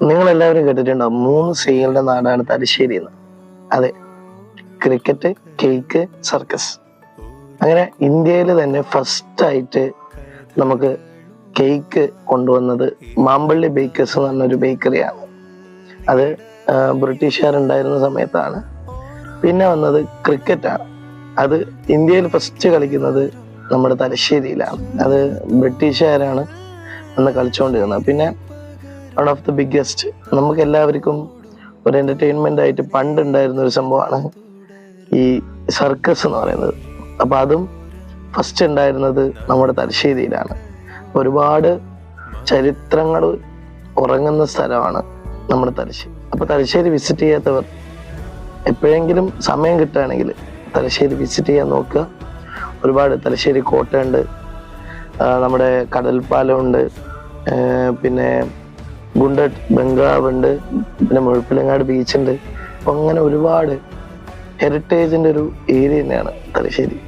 നിങ്ങൾ എല്ലാവരും കേട്ടിട്ടുണ്ടാവും 3 സ്ത്രീകളുടെ നാടാണ് തലശ്ശേരി എന്ന്. അതെ, ക്രിക്കറ്റ്, കേക്ക്, സർക്കസ്. അങ്ങനെ ഇന്ത്യയിൽ തന്നെ ഫസ്റ്റ് ആയിട്ട് നമുക്ക് കേക്ക് കൊണ്ടുവന്നത് മാമ്പള്ളി ബേക്കേഴ്സ് എന്ന് പറഞ്ഞൊരു ബേക്കറിയാണ്. അത് ബ്രിട്ടീഷുകാരുണ്ടായിരുന്ന സമയത്താണ്. പിന്നെ വന്നത് ക്രിക്കറ്റാണ്. അത് ഇന്ത്യയിൽ ഫസ്റ്റ് കളിക്കുന്നത് നമ്മുടെ തലശ്ശേരിയിലാണ്. അത് ബ്രിട്ടീഷുകാരാണ് അന്ന് കളിച്ചുകൊണ്ടിരുന്നത്. പിന്നെ വൺ ഓഫ് ദി ബിഗ്ഗസ്റ്റ്, നമുക്ക് എല്ലാവർക്കും ഒരു എന്റർടൈൻമെന്റ് ആയിട്ട് പണ്ട് ഉണ്ടായിരുന്ന ഒരു സംഭവമാണ് ഈ സർക്കസ് എന്ന് പറയുന്നത്. അപ്പൊ അതും ഫസ്റ്റ് ഉണ്ടായിരുന്നത് നമ്മുടെ തലശ്ശേരിയിലാണ്. ഒരുപാട് ചരിത്രങ്ങൾ ഉറങ്ങുന്ന സ്ഥലമാണ് നമ്മുടെ തലശ്ശേരി. അപ്പൊ തലശ്ശേരി വിസിറ്റ് ചെയ്യാത്തവർ എപ്പോഴെങ്കിലും സമയം കിട്ടുകയാണെങ്കിൽ തലശ്ശേരി വിസിറ്റ് ചെയ്യാൻ നോക്കുക. ഒരുപാട് തലശ്ശേരി കോട്ടയുണ്ട്, നമ്മുടെ കടൽപ്പാലമുണ്ട്, പിന്നെ ഗുണ്ടട്ട് ബംഗ്ലാവ് ഉണ്ട്, പിന്നെ മുഴപ്പിലങ്ങാട് ബീച്ചുണ്ട്. അപ്പം അങ്ങനെ ഒരുപാട് ഹെറിറ്റേജിന്റെ ഒരു ഏരിയ തന്നെയാണ് തലശ്ശേരി.